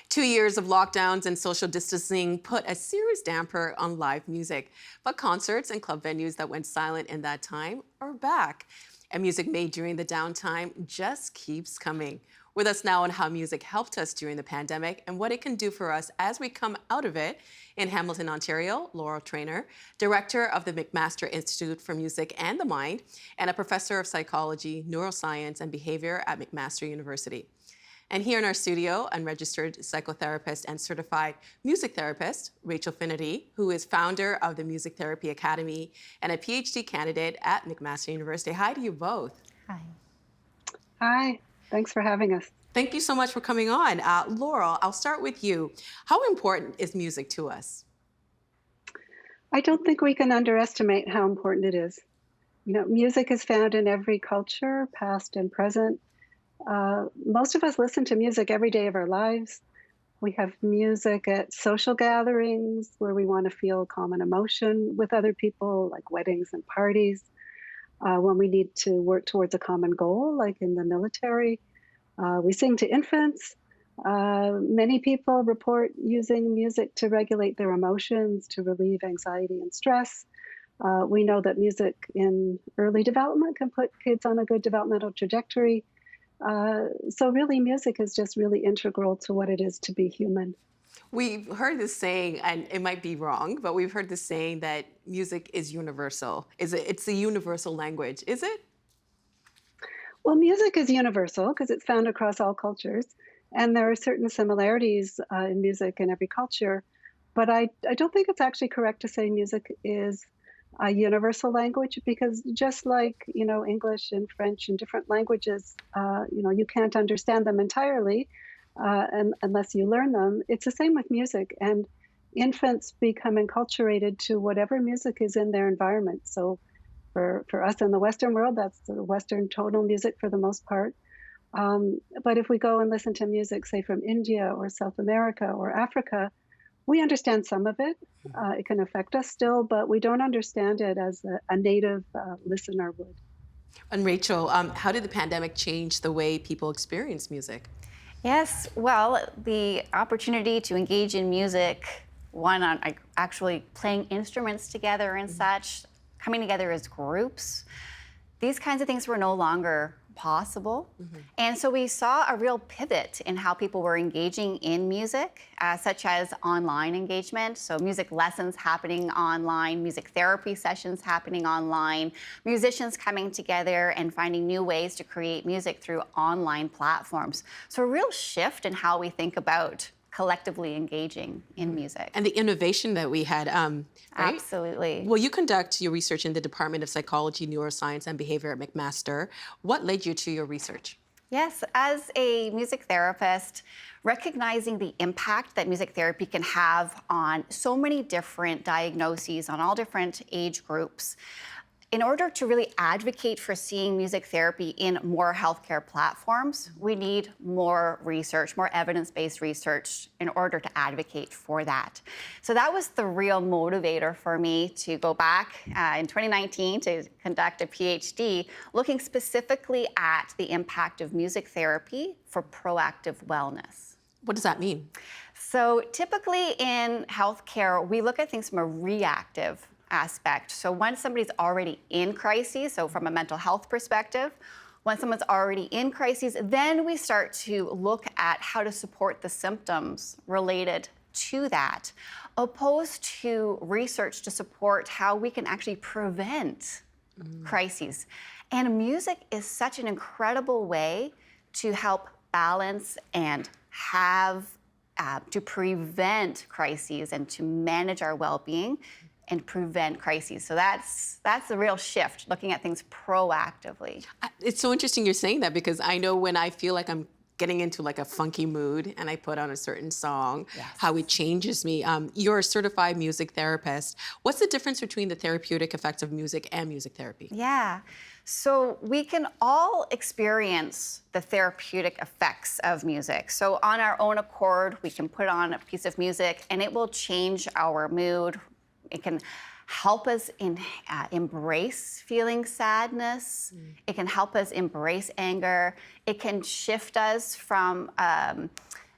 2 years of lockdowns and social distancing put a serious damper on live music. But concerts and club venues that went silent in that time are back. And music made during the downtime just keeps coming. With us now on how music helped us during the pandemic and what it can do for us as we come out of it, in Hamilton, Ontario, Laurel Trainor, director of the McMaster Institute for Music and the Mind, and a professor of psychology, neuroscience, and behavior at McMaster University. And here in our studio, unregistered psychotherapist and certified music therapist, Rachael Finnerty, who is founder of the Music Therapy Academy and a PhD candidate at McMaster University. Hi to you both. Hi. Hi, thanks for having us. Thank you so much for coming on. Laurel, I'll start with you. How important is music to us? I don't think we can underestimate how important it is. Music is found in every culture, past and present. Most of us listen to music every day of our lives. We have music at social gatherings where we want to feel common emotion with other people, like weddings and parties. When we need to work towards a common goal, like in the military. We sing to infants. Many people report using music to regulate their emotions, to relieve anxiety and stress. We know that music in early development can put kids on a good developmental trajectory. So really, music is just really integral to what it is to be human. We've heard this saying, and it might be wrong, but we've heard this saying that music is universal. It's a universal language, is it? Well, music is universal because it's found across all cultures, and there are certain similarities in music in every culture. But I don't think it's actually correct to say music is a universal language, because just like English and French and different languages, you can't understand them entirely unless you learn them. It's the same with music, and infants become enculturated to whatever music is in their environment. So for us in the Western world, that's the Western tonal music for the most part. But if we go and listen to music, say from India or South America or Africa, we understand some of it. It can affect us still, but we don't understand it as a native listener would. And Rachel, how did the pandemic change the way people experience music? Yes, well, the opportunity to engage in music, one on actually playing instruments together and such, coming together as groups, these kinds of things were no longer possible. And so we saw a real pivot in how people were engaging in music, such as online engagement. So music lessons happening online, music therapy sessions happening online, musicians coming together and finding new ways to create music through online platforms. So a real shift in how we think about collectively engaging in music. And the innovation that we had, right? Absolutely. Well, you conduct your research in the Department of Psychology, Neuroscience, and Behavior at McMaster. What led you to your research? Yes, as a music therapist, recognizing the impact that music therapy can have on so many different diagnoses, on all different age groups, in order to really advocate for seeing music therapy in more healthcare platforms, we need more research, more evidence-based research in order to advocate for that. So that was the real motivator for me to go back in 2019 to conduct a PhD looking specifically at the impact of music therapy for proactive wellness. What does that mean? So typically in healthcare, we look at things from a reactive aspect. So when somebody's already in crises, so from a mental health perspective, when someone's already in crises, then we start to look at how to support the symptoms related to that, opposed to research to support how we can actually prevent crises. And music is such an incredible way to help balance and to prevent crises and to manage our well-being and prevent crises. So that's the real shift, looking at things proactively. It's so interesting you're saying that, because I know when I feel like I'm getting into like a funky mood and I put on a certain song, how it changes me. You're a certified music therapist. What's the difference between the therapeutic effects of music and music therapy? Yeah, so we can all experience the therapeutic effects of music. So on our own accord, we can put on a piece of music and it will change our mood. It can help us embrace feeling sadness. It can help us embrace anger. It can shift us from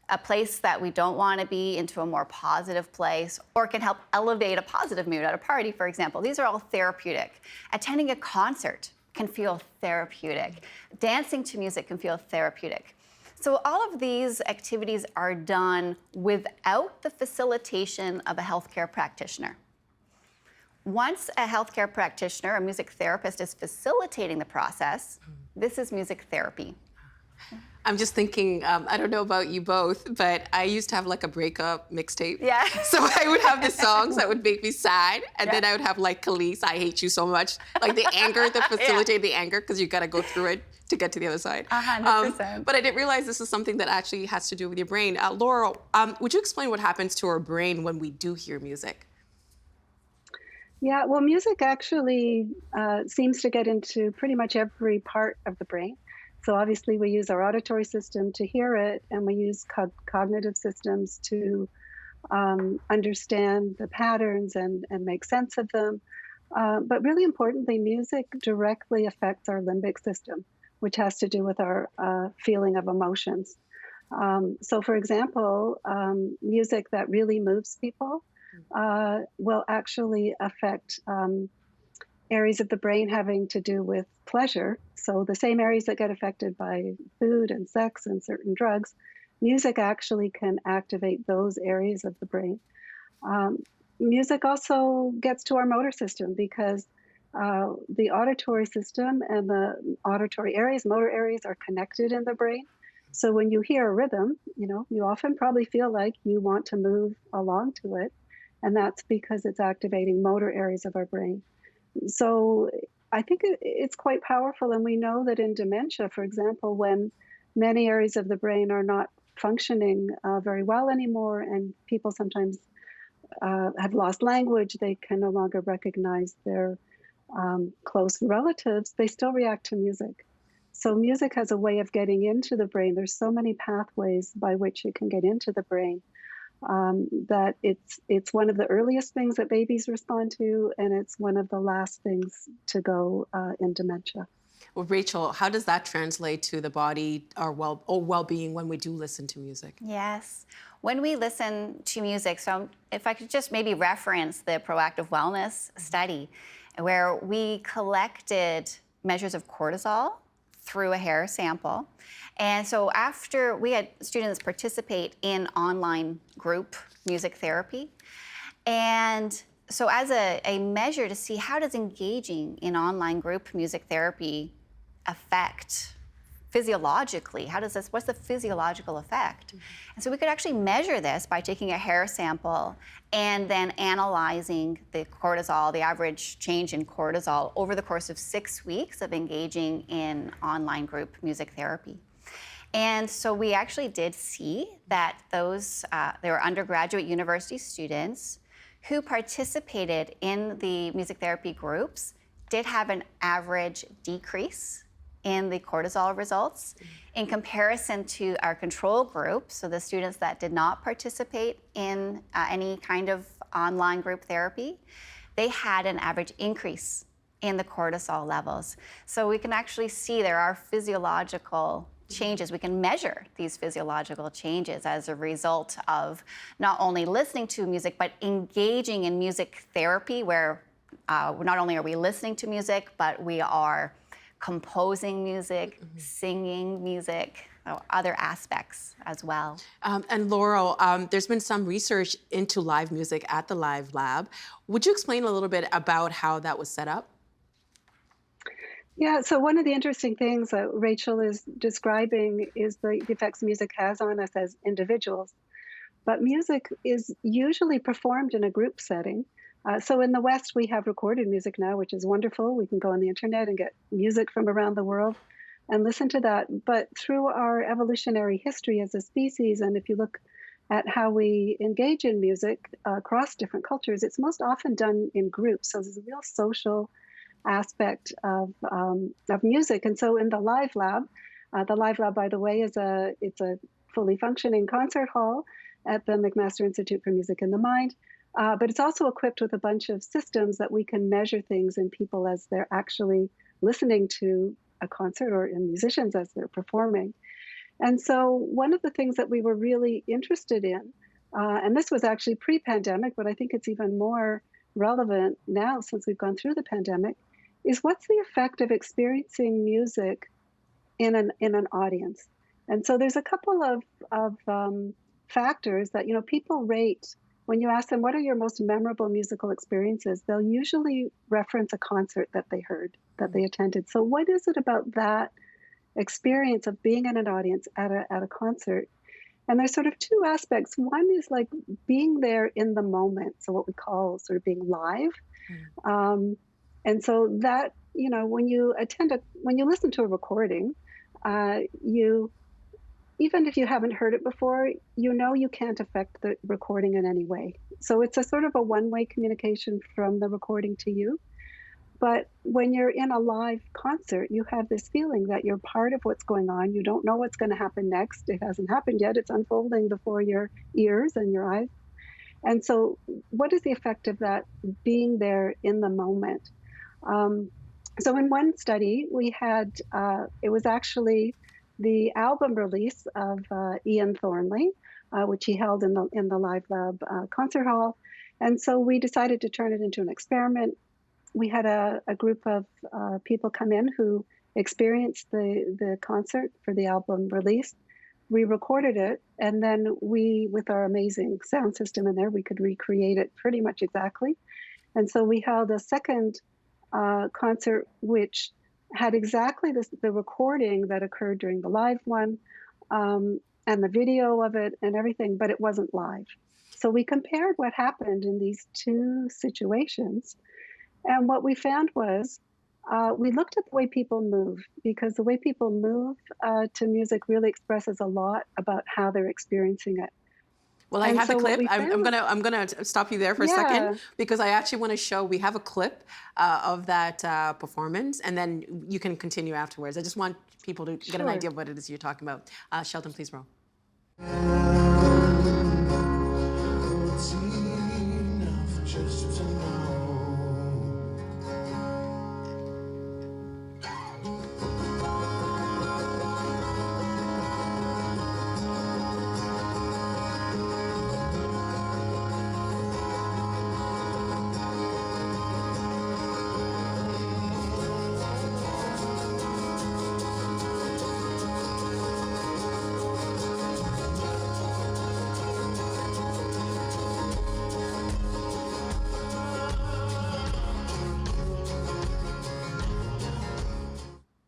a place that we don't want to be into a more positive place, or can help elevate a positive mood at a party, for example. These are all therapeutic. Attending a concert can feel therapeutic. Dancing to music can feel therapeutic. So all of these activities are done without the facilitation of a healthcare practitioner. Once a healthcare practitioner, a music therapist, is facilitating the process, this is music therapy. I'm just thinking, I don't know about you both, but I used to have like a breakup mixtape. Yeah. So I would have the songs that would make me sad, and then I would have like Khalees, I Hate You So Much, like the anger that facilitate the anger, because you got to go through it to get to the other side. 100%. But I didn't realize this is something that actually has to do with your brain. Laurel, would you explain what happens to our brain when we do hear music? Yeah, well, music actually seems to get into pretty much every part of the brain. So obviously we use our auditory system to hear it, and we use cognitive systems to understand the patterns and make sense of them. But really importantly, music directly affects our limbic system, which has to do with our feeling of emotions. So for example, music that really moves people will actually affect areas of the brain having to do with pleasure. So the same areas that get affected by food and sex and certain drugs, music actually can activate those areas of the brain. Music also gets to our motor system because the auditory system and the auditory areas, motor areas, are connected in the brain. So when you hear a rhythm, you often probably feel like you want to move along to it. And that's because it's activating motor areas of our brain. So I think it's quite powerful. And we know that in dementia, for example, when many areas of the brain are not functioning very well anymore, and people sometimes have lost language, they can no longer recognize their close relatives, they still react to music. So music has a way of getting into the brain. There's so many pathways by which it can get into the brain. That it's one of the earliest things that babies respond to, and it's one of the last things to go in dementia. Well, Rachel, how does that translate to the body or well-being when we do listen to music? Yes. When we listen to music, so if I could just maybe reference the proactive wellness study, where we collected measures of cortisol through a hair sample. And so after we had students participate in online group music therapy. And so as a measure to see how does engaging in online group music therapy affect physiologically, what's the physiological effect? And so we could actually measure this by taking a hair sample and then analyzing the cortisol, the average change in cortisol over the course of 6 weeks of engaging in online group music therapy. And so we actually did see that they were undergraduate university students who participated in the music therapy groups did have an average decrease in the cortisol results in comparison to our control group, so the students that did not participate in any kind of online group therapy, they had an average increase in the cortisol levels. So we can actually see there are physiological changes. We can measure these physiological changes as a result of not only listening to music, but engaging in music therapy, where not only are we listening to music, but we are composing music, singing music, other aspects as well. And Laurel, there's been some research into live music at the Live Lab. Would you explain a little bit about how that was set up? Yeah, so one of the interesting things that Rachel is describing is the effects music has on us as individuals. But music is usually performed in a group setting. So in the West, we have recorded music now, which is wonderful. We can go on the internet and get music from around the world and listen to that. But through our evolutionary history as a species, and if you look at how we engage in music across different cultures, it's most often done in groups. So there's a real social aspect of music. And so in the Live Lab, by the way, it's a fully functioning concert hall at the McMaster Institute for Music and the Mind. But it's also equipped with a bunch of systems that we can measure things in people as they're actually listening to a concert, or in musicians as they're performing. And so one of the things that we were really interested in, and this was actually pre-pandemic, but I think it's even more relevant now since we've gone through the pandemic, is what's the effect of experiencing music in an audience? And so there's a couple of factors that people rate when you ask them what are your most memorable musical experiences. They'll usually reference a concert that they heard, that they attended. So what is it about that experience of being in an audience at a concert? And there's sort of two aspects. One is like being there in the moment, so what we call sort of being live. Um, and so that, when you listen to a recording, you, even if you haven't heard it before, you can't affect the recording in any way. So it's a sort of a one-way communication from the recording to you. But when you're in a live concert, you have this feeling that you're part of what's going on. You don't know what's going to happen next. It hasn't happened yet. It's unfolding before your ears and your eyes. And so, what is the effect of that being there in the moment? Um, so, in one study, we had it was actually the album release of Ian Thornley, which he held in the Live Lab concert hall. And so we decided to turn it into an experiment. We had a group of people come in who experienced the concert for the album release. We recorded it, and then with our amazing sound system in there, we could recreate it pretty much exactly. And so we held a second concert, which had exactly the recording that occurred during the live one, and the video of it and everything, but it wasn't live. So we compared what happened in these two situations. And what we found was we looked at the way people move, because the way people move to music really expresses a lot about how they're experiencing it. Well, I And have the so what clip. we I'm found, gonna I'm gonna stop you there for a yeah, second because I actually want to show. We have a clip of that performance, and then you can continue afterwards. I just want people to get an sure. idea of what it is you're talking about. Sheldon, please roll.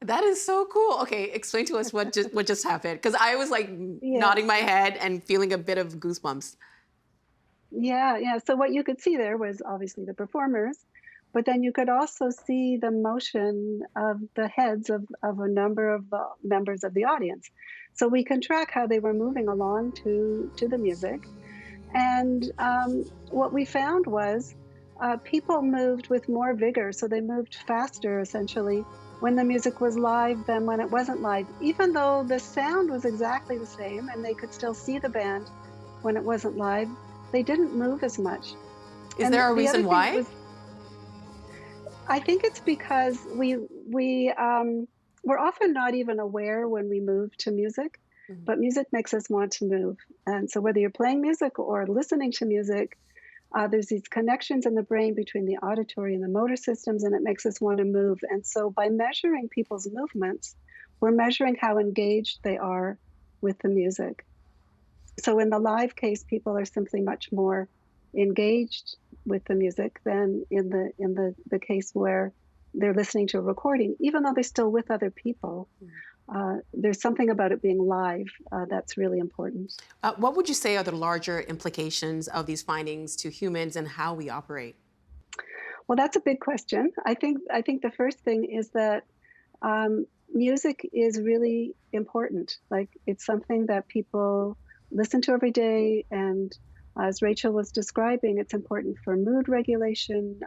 That is so cool. Okay, explain to us what just happened because I was like Yeah. nodding my head and feeling a bit of goosebumps. Yeah, yeah. So what you could see there was obviously the performers, but then you could also see the motion of the heads of a number of members of the audience. So we can track how they were moving along to the music. And what we found was people moved with more vigor. So they moved faster, essentially, when the music was live than when it wasn't live, even though the sound was exactly the same and they could still see the band when it wasn't live. They didn't move as much. Is And there a the other reason thing that why? was, I think it's because we're often not even aware when we move to music, Mhm. but music makes us want to move. And so whether you're playing music or listening to music, there's these connections in the brain between the auditory and the motor systems, and it makes us want to move. And so by measuring people's movements, we're measuring how engaged they are with the music. So in the live case, people are simply much more engaged with the music than in the case where they're listening to a recording, even though they're still with other people. There's something about it being live that's really important. What would you say are the larger implications of these findings to humans and how we operate? Well, that's a big question. I think the first thing is that music is really important. Like it's something that people listen to every day, and as Rachel was describing, it's important for mood regulation,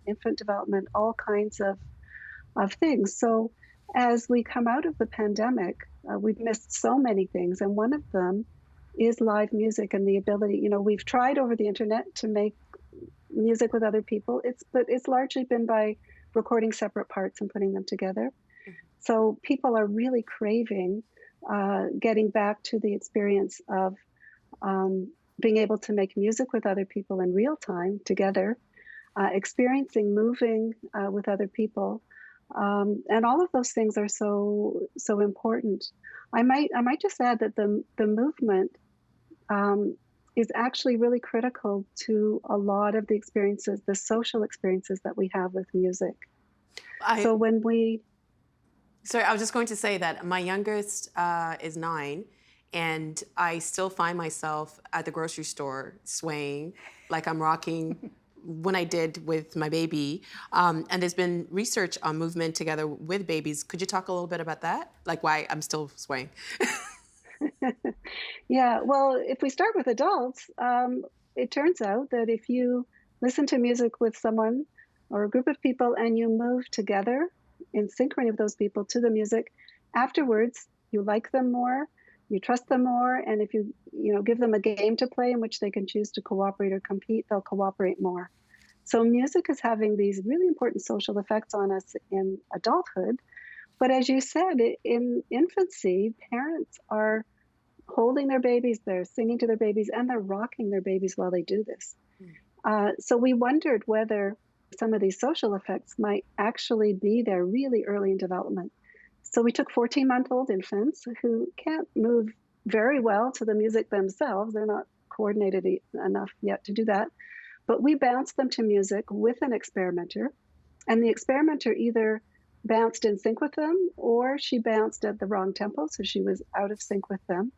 infant development, all kinds of things. So as we come out of the pandemic, we've missed so many things, and one of them is live music and the ability. We've tried over the internet to make music with other people. It's largely been by recording separate parts and putting them together. So people are really craving getting back to the experience of being able to make music with other people in real time together, experiencing moving with other people, and all of those things are so important. I might just add that the movement um, is actually really critical to a lot of the experiences, the social experiences that we have with music. I So when we Sorry, I was just going to say that my youngest is 9, and I still find myself at the grocery store swaying like I'm rocking when I did with my baby. And there's been research on movement together with babies. Could you talk a little bit about that? Like why I'm still swaying? Yeah, well, if we start with adults, it turns out that if you listen to music with someone or a group of people and you move together in synchrony with those people to the music, afterwards you like them more, you trust them more, and if you give them a game to play in which they can choose to cooperate or compete, they'll cooperate more. So music is having these really important social effects on us in adulthood. But as you said, in infancy, parents are holding their babies, they're singing to their babies, and they're rocking their babies while they do this. So we wondered whether some of these social effects might actually be there really early in development. So we took 14-month-old infants who can't move very well to the music themselves. They're not coordinated enough yet to do that. But we bounced them to music with an experimenter, and the experimenter either bounced in sync with them or she bounced at the wrong tempo, so she was out of sync with them.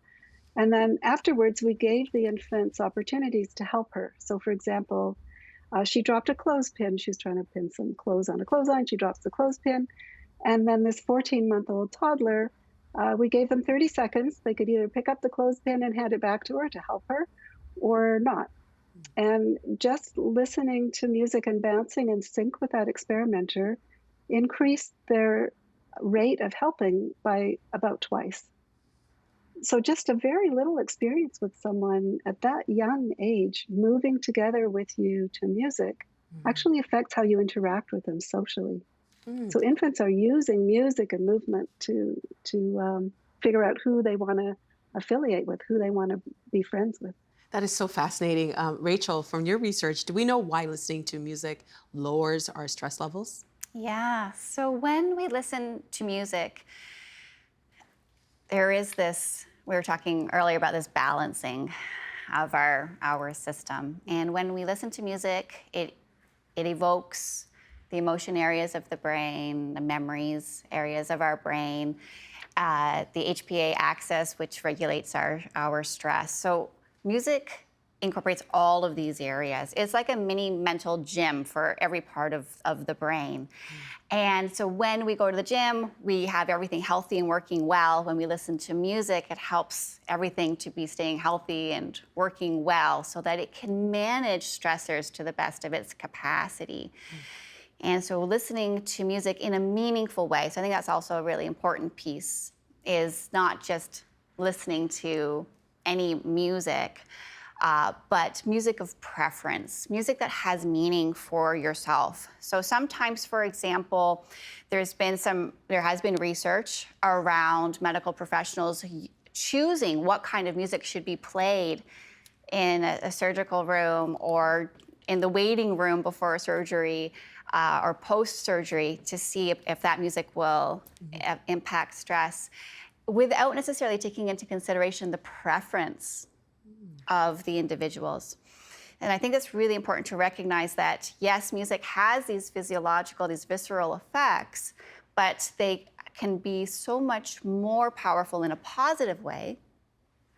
And then afterwards, we gave the infants opportunities to help her. So, for example, she dropped a clothespin. She was trying to pin some clothes on a clothesline. She drops the clothespin. And then this 14-month-old toddler, we gave them 30 seconds. They could either pick up the clothespin and hand it back to her to help her or not. And just listening to music and bouncing in sync with that experimenter increased their rate of helping by about twice. So just a very little experience with someone at that young age, moving together with you to music, actually affects how you interact with them socially. Mm. So infants are using music and movement to figure out who they want to affiliate with, who they want to be friends with. That is so fascinating. Rachel, from your research, do we know why listening to music lowers our stress levels? Yeah, so when we listen to music, there is this, we were talking earlier about this balancing of our system. And when we listen to music, it evokes the emotion areas of the brain, the memories areas of our brain, the HPA axis, which regulates our stress. So music incorporates all of these areas. It's like a mini mental gym for every part of the brain. And so when we go to the gym, we have everything healthy and working well. When we listen to music, it helps everything to be staying healthy and working well so that it can manage stressors to the best of its capacity. And so listening to music in a meaningful way, so I think that's also a really important piece, is not just listening to any music, but music of preference, music that has meaning for yourself. So sometimes, for example, there has been research around medical professionals choosing what kind of music should be played in a surgical room or in the waiting room before surgery or post-surgery to see if that music will impact stress without necessarily taking into consideration the preference of the individuals. And I think it's really important to recognize that, yes, music has these physiological, these visceral effects, but they can be so much more powerful in a positive way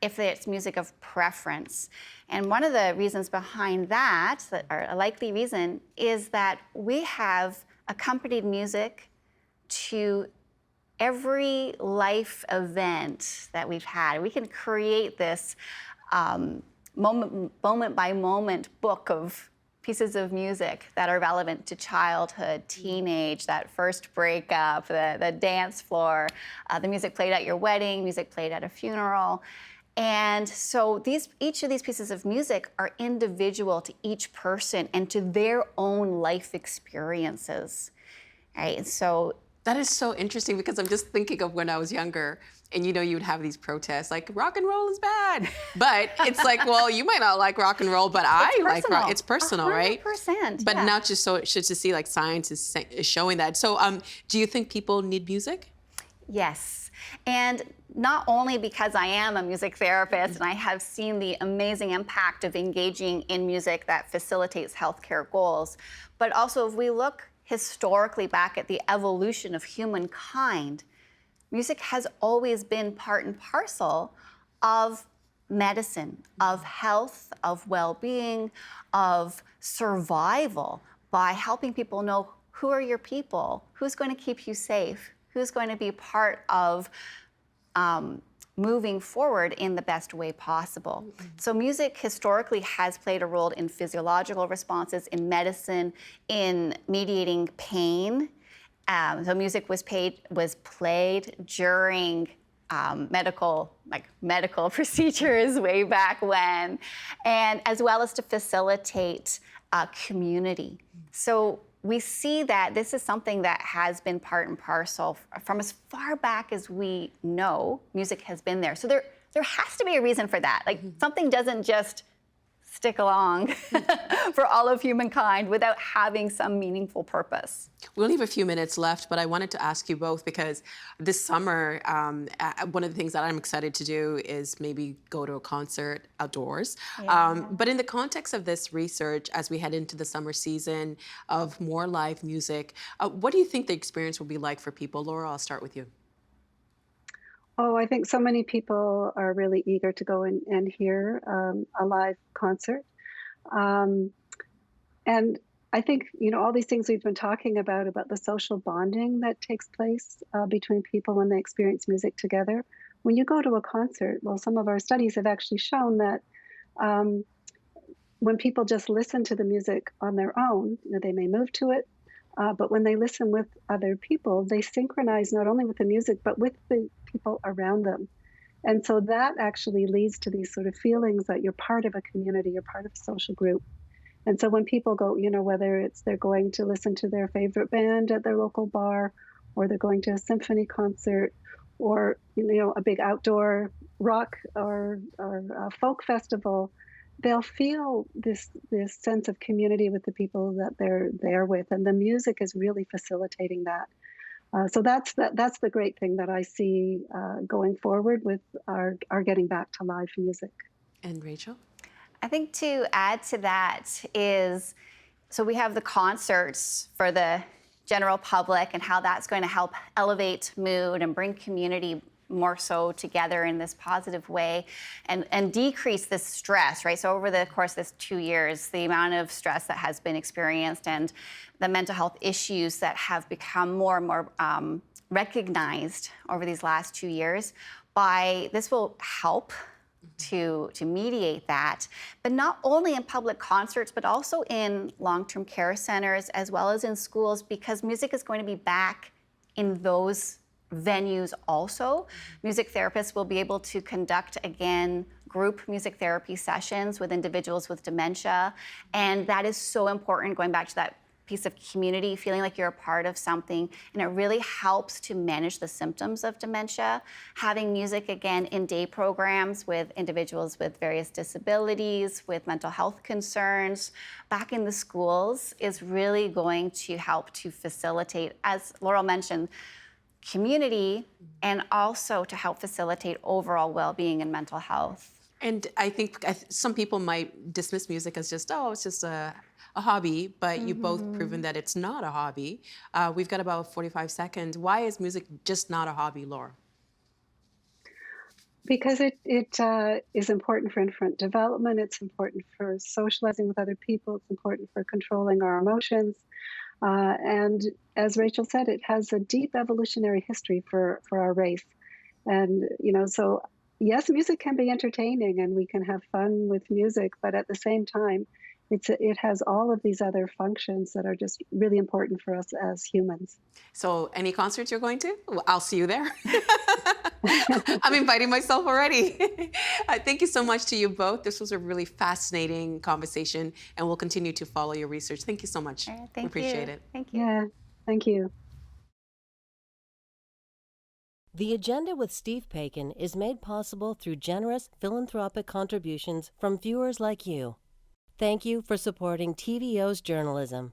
if it's music of preference. And one of the reasons behind that, or a likely reason, is that we have accompanied music to every life event that we've had. We can create this moment by moment book of pieces of music that are relevant to childhood, teenage, that first breakup, the dance floor, the music played at your wedding, music played at a funeral. And so each of these pieces of music are individual to each person and to their own life experiences, right? And so That is so interesting because I'm just thinking of when I was younger and you would have these protests like rock and roll is bad. But it's like, well, you might not like rock and roll, but I like rock. It's personal, right? 100%. But yeah. not just so it's just to see like science is showing that. So do you think people need music? Yes. And not only because I am a music therapist and I have seen the amazing impact of engaging in music that facilitates healthcare goals, but also if we look historically back at the evolution of humankind, music has always been part and parcel of medicine, of health, of well-being, of survival, by helping people know who are your people, who's going to keep you safe, who's going to be part of moving forward in the best way possible. So music historically has played a role in physiological responses, in medicine, in mediating pain. So music was played during medical procedures way back when, and as well as to facilitate community. So we see that this is something that has been part and parcel from as far back as we know. Music has been there. So there has to be a reason for that. Like something doesn't just stick along for all of humankind without having some meaningful purpose. We only have a few minutes left, but I wanted to ask you both because this summer, one of the things that I'm excited to do is maybe go to a concert outdoors. But in the context of this research, as we head into the summer season of more live music, what do you think the experience will be like for people? Laura, I'll start with you. Oh, I think so many people are really eager to go and hear a live concert. Um, and I think, all these things we've been talking about the social bonding that takes place between people when they experience music together. When you go to a concert, well, some of our studies have actually shown that um, when people just listen to the music on their own, they may move to it, but when they listen with other people, they synchronize not only with the music, but with the people around them. And so that actually leads to these sort of feelings that you're part of a community, you're part of a social group. And so when people go, whether it's they're going to listen to their favorite band at their local bar, or they're going to a symphony concert, or, a big outdoor rock or folk festival, they'll feel this sense of community with the people that they're there with, and the music is really facilitating that. So that's the great thing that I see going forward with our getting back to live music. And Rachel? I think to add to that is, so we have the concerts for the general public and how that's going to help elevate mood and bring community more so together in this positive way and decrease this stress, right? So over the course of this 2 years, the amount of stress that has been experienced and the mental health issues that have become more and more recognized over these last 2 years, this will help to mediate that, but not only in public concerts, but also in long-term care centers as well as in schools, because music is going to be back in those venues also. Music therapists will be able to conduct, again, group music therapy sessions with individuals with dementia. And that is so important, going back to that piece of community, feeling like you're a part of something. And it really helps to manage the symptoms of dementia. Having music, again, in day programs with individuals with various disabilities, with mental health concerns, back in the schools is really going to help to facilitate, as Laurel mentioned, community, and also to help facilitate overall well-being and mental health. And I think some people might dismiss music as just, it's just a hobby, but you've both proven that it's not a hobby. We've got about 45 seconds. Why is music just not a hobby, Laura? Because it is important for infant development, it's important for socializing with other people, it's important for controlling our emotions. And as Rachel said, it has a deep evolutionary history for our race. And, so yes, music can be entertaining and we can have fun with music, but at the same time, it has all of these other functions that are just really important for us as humans. So any concerts you're going to? Well, I'll see you there. I'm inviting myself already. Thank you so much to you both. This was a really fascinating conversation, and we'll continue to follow your research. Thank you so much. Thank you. We appreciate it. Thank you. Yeah, thank you. The Agenda with Steve Paikin is made possible through generous philanthropic contributions from viewers like you. Thank you for supporting TVO's journalism.